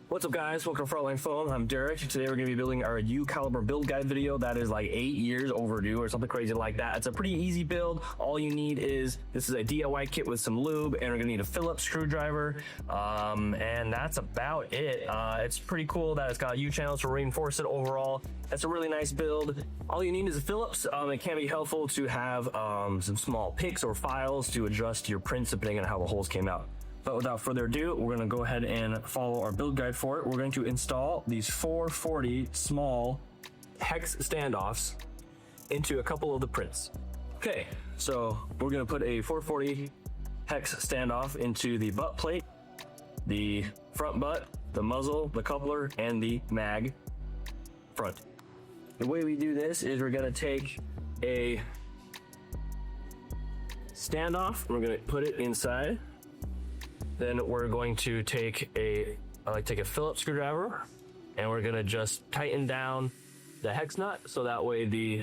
What's up guys, welcome to Frontline Foam. I'm Derek. Today we're going to be building our Caliburn build guide video that is like 8 years overdue or something crazy like that. It's a pretty easy build. All you need is, this is a DIY kit with some lube, and we're going to need a Phillips screwdriver, and that's about it. It's pretty cool that it's got U-channels to reinforce it overall. That's a really nice build. All you need is a Phillips. It can be helpful to have some small picks or files to adjust your prints depending on how the holes came out. But without further ado, we're going to go ahead and follow our build guide for it. We're going to install these 440 small hex standoffs into a couple of the prints. Okay, so we're going to put a 440 hex standoff into the butt plate, the front butt, the muzzle, the coupler, and the mag front. The way we do this is we're going to take a standoff, we're going to put it inside. Then we're going to take a Phillips screwdriver, and we're gonna just tighten down the hex nut so that way the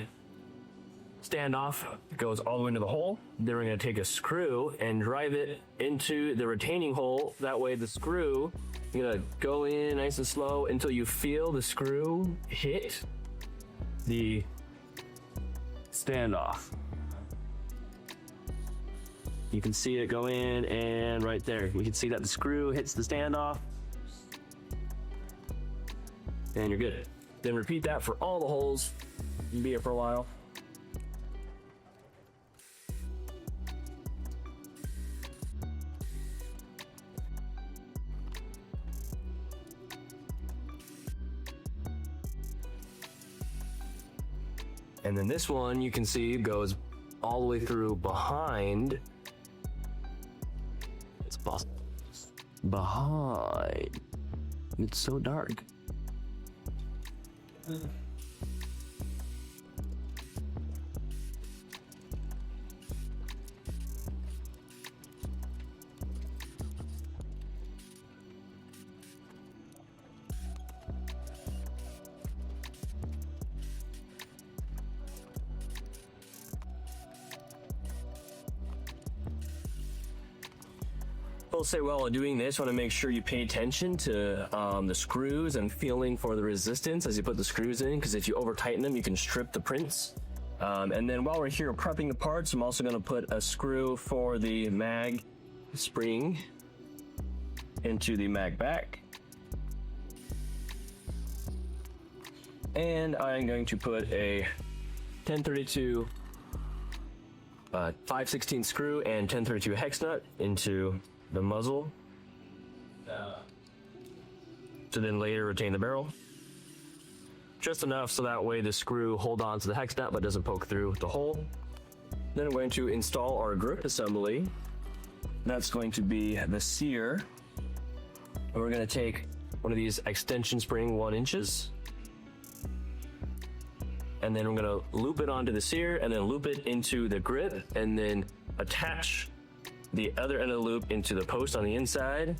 standoff goes all the way into the hole. Then we're gonna take a screw and drive it into the retaining hole. That way the screw, you're gonna go in nice and slow until you feel the screw hit the standoff. You can see it go in, and right there, we can see that the screw hits the standoff, and you're good. Then repeat that for all the holes. You can be here for a while. And then this one, you can see, goes all the way through behind. Behind. It's so dark. I'll say while doing this, you want to make sure you pay attention to the screws and feeling for the resistance as you put the screws in, because if you over tighten them, you can strip the prints. And then while we're here prepping the parts, I'm also going to put a screw for the mag spring into the mag back. And I'm going to put a 1032 5/16 screw and 1032 hex nut into the muzzle to then later retain the barrel. Just enough so that way the screw hold on to the hex nut but doesn't poke through the hole. Then I'm going to install our grip assembly. That's going to be the sear. And we're going to take one of these extension spring 1 inches. And then we're going to loop it onto the sear and then loop it into the grip and then attach the other end of the loop into the post on the inside.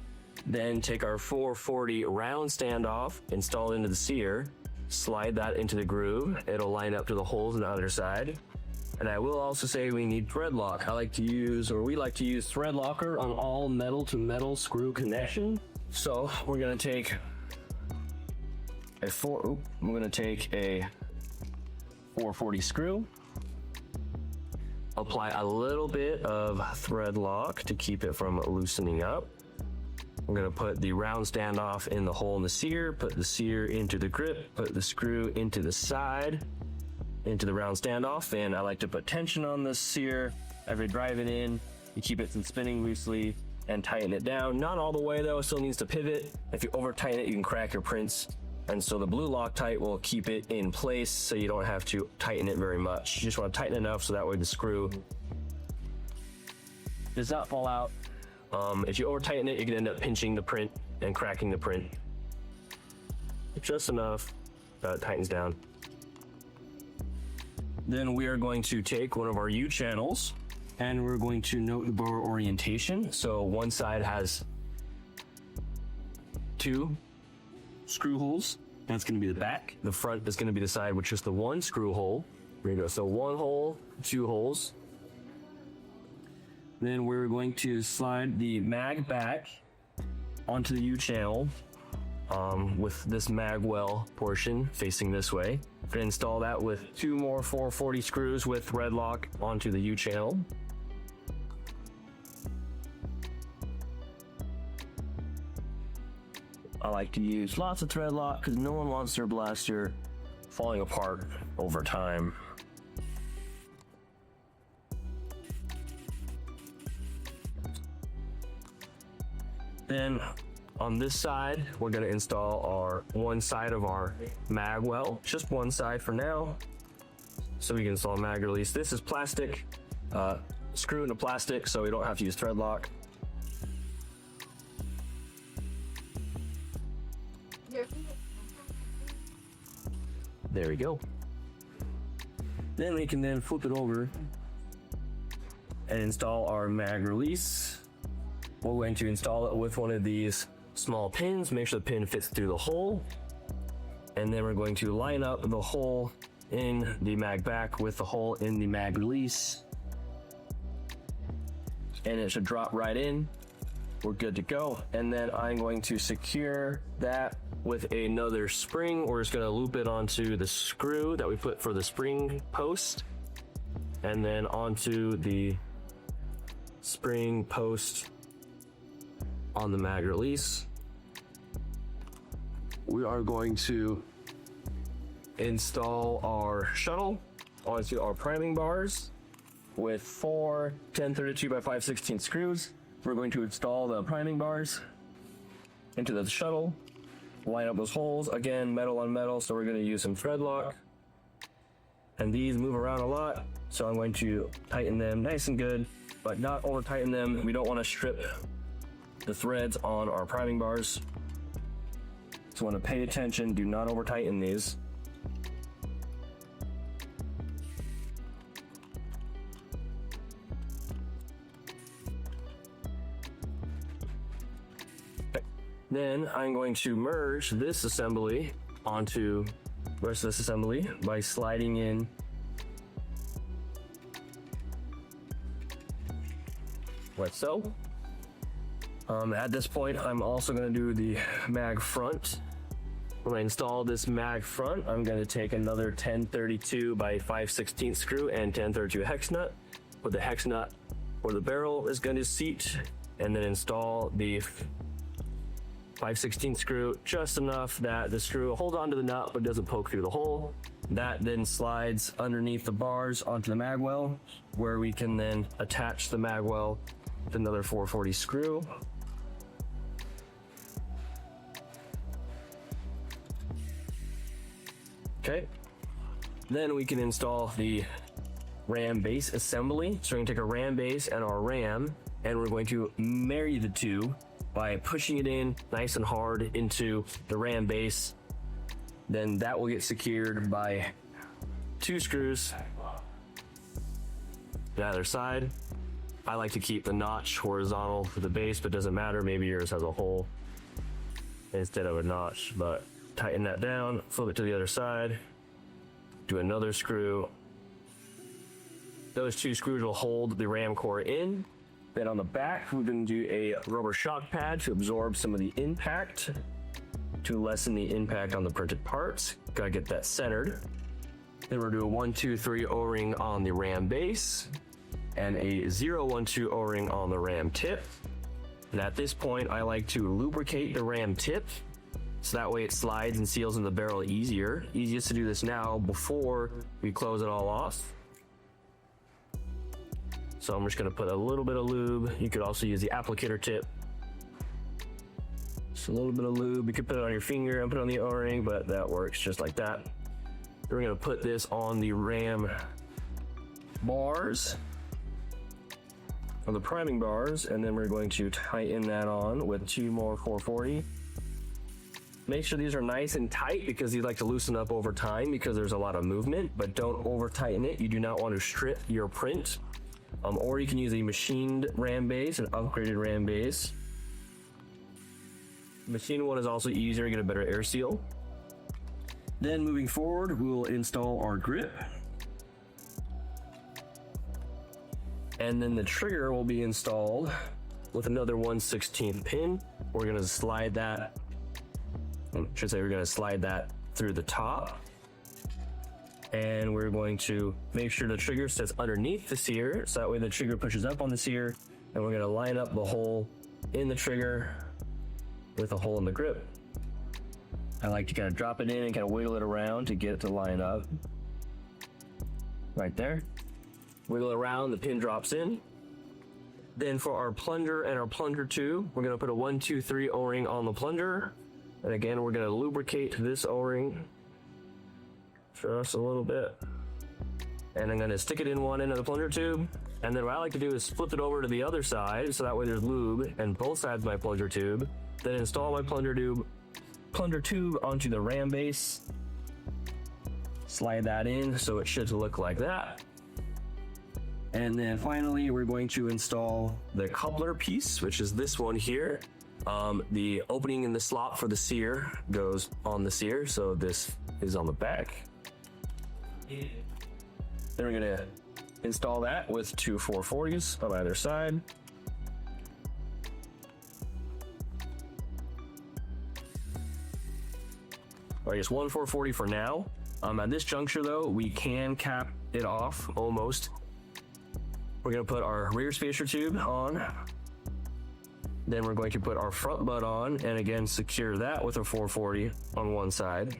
Then take our 440 round standoff, install it into the sear, slide that into the groove. It'll line up to the holes on the other side. And I will also say we need thread lock. We like to use thread locker on all metal to metal screw connection. So we're gonna take a 440 screw. Apply a little bit of thread lock to keep it from loosening up. We're gonna put the round standoff in the hole in the sear, put the sear into the grip, put the screw into the side, into the round standoff, and I like to put tension on the sear. As you drive it in, you keep it from spinning loosely and tighten it down. Not all the way though, it still needs to pivot. If you over tighten it, you can crack your prints. And so the blue Loctite will keep it in place so you don't have to tighten it very much. You just want to tighten enough so that way the screw does not fall out. If you over tighten it, you can end up pinching the print and cracking the print. Just enough that it tightens down. Then we are going to take one of our U-channels and we're going to note the bore orientation. So one side has 2 screw holes. That's going to be the back. The front is going to be the side with just the 1 screw hole. There you go. So 1 hole, 2 holes. Then we're going to slide the mag back onto the U channel with this magwell portion facing this way. I'm gonna install that with 2 more 440 screws with thread lock onto the U channel. I like to use lots of thread lock because no one wants their blaster falling apart over time. Then on this side, we're going to install our one side of our magwell, just one side for now, so we can install mag release. This is plastic, screw into plastic, so we don't have to use thread lock. There we go. Then we can then flip it over and install our mag release. We're going to install it with one of these small pins, make sure the pin fits through the hole. And then we're going to line up the hole in the mag back with the hole in the mag release. And it should drop right in. We're good to go. And then I'm going to secure that with another spring. We're just going to loop it onto the screw that we put for the spring post, and then onto the spring post on the mag release. We are going to install our shuttle onto our priming bars with 4 1032 by 5/16 screws. We're going to install the priming bars into the shuttle, line up those holes, again, metal on metal, so we're going to use some thread lock. And these move around a lot, so I'm going to tighten them nice and good, but not over tighten them. We don't want to strip the threads on our priming bars. So want to pay attention, do not over tighten these. Then I'm going to merge this assembly onto the rest of this assembly by sliding in like so. At this point, I'm also going to do the mag front. When I install this mag front, I'm going to take another 1032 by 5/16 screw and 1032 hex nut, put the hex nut where the barrel is going to seat, and then install the 5/16 screw just enough that the screw holds onto the nut but doesn't poke through the hole. That then slides underneath the bars onto the magwell, where we can then attach the magwell with another 440 screw. Okay, then we can install the ram base assembly. So we're going to take a ram base and our ram, and we're going to marry the two by pushing it in nice and hard into the ram base. Then that will get secured by 2 screws to either side. I like to keep the notch horizontal for the base, but it doesn't matter. Maybe yours has a hole instead of a notch, but tighten that down, flip it to the other side, do another screw. Those 2 screws will hold the ram core in. Then on the back, we're going to do a rubber shock pad to absorb some of the impact, to lessen the impact on the printed parts. Gotta get that centered. Then we'll do a 1, 2, 3 O-ring on the ram base and a 0, 1, 2 O-ring on the ram tip. And at this point, I like to lubricate the ram tip, so that way it slides and seals in the barrel easier. Easiest to do this now before we close it all off. So I'm just gonna put a little bit of lube. You could also use the applicator tip. Just a little bit of lube. You could put it on your finger and put it on the O-ring, but that works just like that. We're gonna put this on the ram bars, on the priming bars, and then we're going to tighten that on with 2 more 440. Make sure these are nice and tight because you'd like to loosen up over time because there's a lot of movement, but don't over tighten it. You do not want to strip your print. Or you can use a machined ram base, an upgraded ram base. Machined one is also easier, get a better air seal. Then moving forward, we will install our grip. And then the trigger will be installed with another 1/16 pin. We're gonna slide that should say we're going to slide that through the top. And we're going to make sure the trigger sits underneath the sear, so that way the trigger pushes up on the sear, and we're going to line up the hole in the trigger with a hole in the grip. I like to kind of drop it in and kind of wiggle it around to get it to line up. Right there. Wiggle it around, the pin drops in. Then for our plunger and our plunger tube, we're going to put a 1, 2, 3 O-ring on the plunger. And again, we're going to lubricate this O-ring just a little bit. And I'm going to stick it in one end of the plunger tube. And then what I like to do is flip it over to the other side, so that way there's lube and both sides of my plunger tube. Then install my plunger tube onto the ram base. Slide that in so it should look like that. And then finally, we're going to install the coupler piece, which is this one here. The opening in the slot for the sear goes on the sear, so this is on the back. Then we're gonna install that with two 440s on either side. Or I guess one 440 for now. At this juncture though, we can cap it off almost. We're gonna put our rear spacer tube on. Then we're going to put our front butt on and again secure that with a 440 on one side.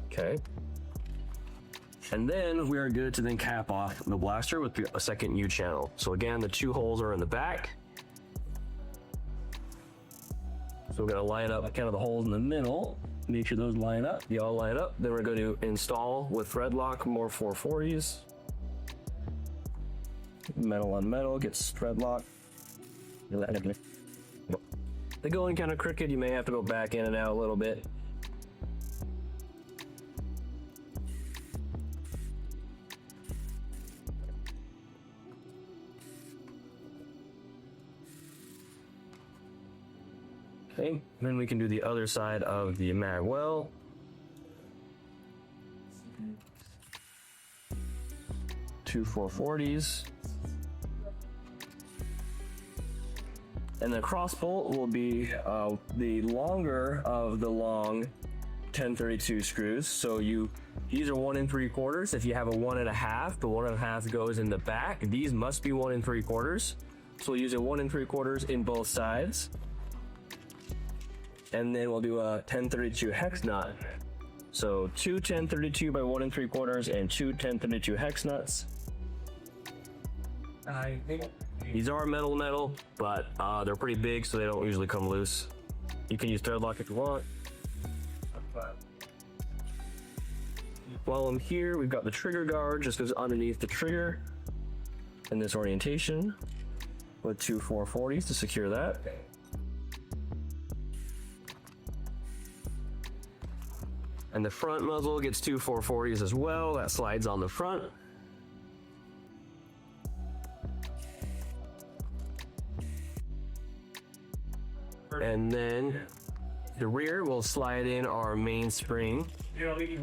Okay. And then we are good to then cap off the blaster with a second U channel. So again, the two holes are in the back. So we're gonna line up kind of the holes in the middle. Make sure those line up, they all line up. Then we're going to install with thread lock more 440s. Metal on metal gets thread lock. They go in kind of crooked, you may have to go back in and out a little bit. Okay, then we can do the other side of the magwell. Two 440s. And the cross bolt will be the longer of the long 1032 screws. So these are 1 3/4. If you have a 1 1/2, the 1 1/2 goes in the back. These must be 1 3/4. So we'll use a 1 3/4 in both sides. And then we'll do a 1032 hex nut. So two 1032 by 1 3/4 and two 1032 hex nuts. These are metal, but they're pretty big, so they don't usually come loose. You can use thread lock if you want. While I'm here, we've got the trigger guard, just goes underneath the trigger in this orientation with two 440s to secure that. And the front muzzle gets two 440s as well. That slides on the front. And then the rear will slide in our main spring.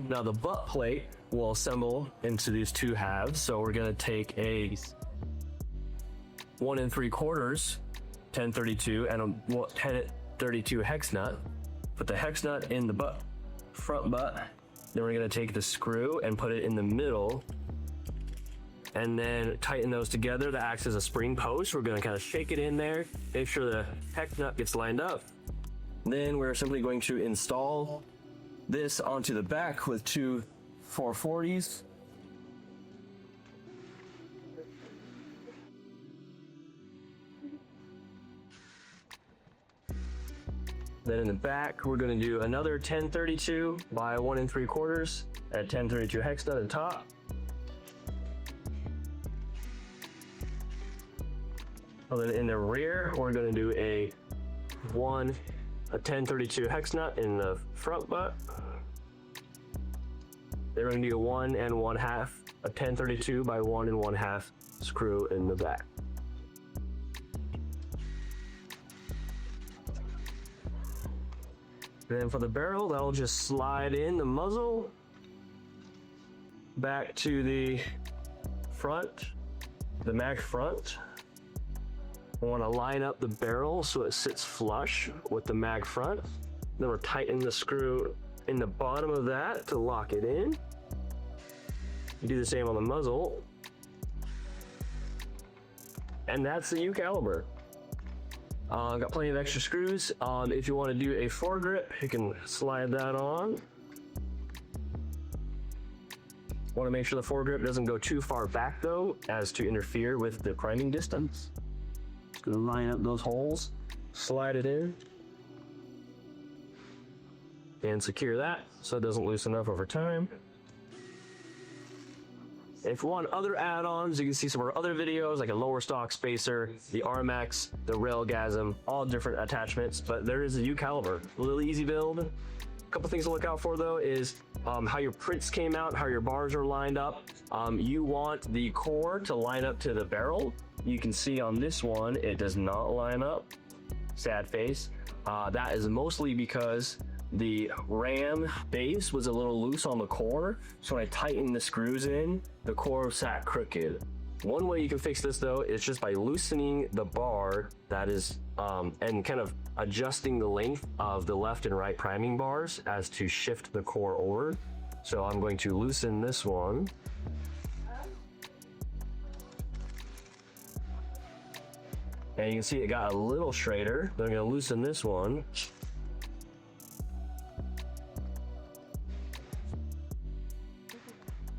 Now the butt plate will assemble into these two halves. So we're gonna take a 1 3/4 1032 and a 1032 hex nut. Put the hex nut in the front butt. Then we're gonna take the screw and put it in the middle and then tighten those together. That acts as a spring post. We're gonna kind of shake it in there, make sure the hex nut gets lined up. Then we're simply going to install this onto the back with two 440s. Then in the back, we're going to do another 1032 by 1 3/4 at 1032 hex nut at the top. And then in the rear, we're going to do a 1032 hex nut in the front butt. Then we're going to do a 1 1/2, a 1032 by 1 1/2 screw in the back. Then for the barrel, that'll just slide in the muzzle back to the front the mag front. I want to line up the barrel so it sits flush with the mag front. Then we're tightening the screw in the bottom of that to lock it in. You do the same on the muzzle. And that's the U-caliber. Got plenty of extra screws. If you want to do a foregrip, you can slide that on. Want to make sure the foregrip doesn't go too far back though, as to interfere with the priming distance. Just gonna line up those holes, slide it in, and secure that so it doesn't loosen up over time. If you want other add-ons, you can see some of our other videos, like a lower stock spacer, the RMX, the Railgasm, all different attachments, but there is a U-caliber. Really easy build. A couple things to look out for though is how your prints came out, how your bars are lined up. You want the core to line up to the barrel. You can see on this one, it does not line up. Sad face. That is mostly because the ram base was a little loose on the core, so when I tightened the screws in, the core sat crooked. One way you can fix this though is just by loosening the bar that is and kind of adjusting the length of the left and right priming bars as to shift the core over. So I'm going to loosen this one. And you can see it got a little straighter. Then I'm going to loosen this one.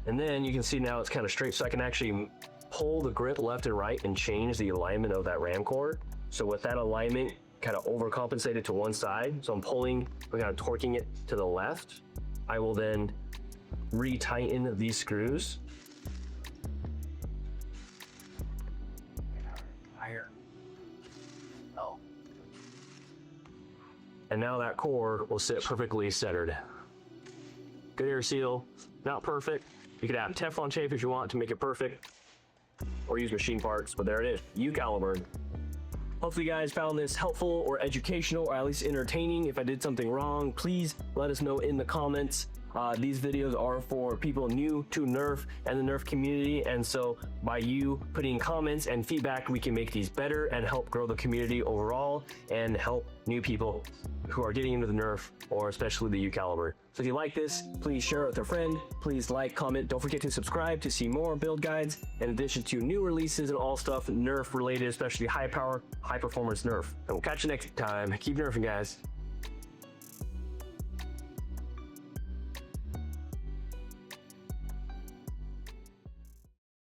And then you can see now it's kind of straight, so I can actually pull the grip left and right and change the alignment of that ram core. So with that alignment kind of overcompensated to one side, so I'm pulling, I'm kind of torquing it to the left. I will then re-tighten these screws. Higher. Oh. And now that core will sit perfectly centered. Good air seal, not perfect. You could add Teflon tape if you want to make it perfect, or use machine parts, but there it is, U-caliber. Hopefully you guys found this helpful or educational, or at least entertaining. If I did something wrong, please let us know in the comments. These videos are for people new to Nerf and the Nerf community, and so by you putting comments and feedback, we can make these better and help grow the community overall and help new people who are getting into the Nerf, or especially the U-caliber. So if you like this, please share it with a friend. Please like, comment. Don't forget to subscribe to see more build guides in addition to new releases and all stuff Nerf related, especially high power, high performance Nerf. And we'll catch you next time. Keep nerfing, guys.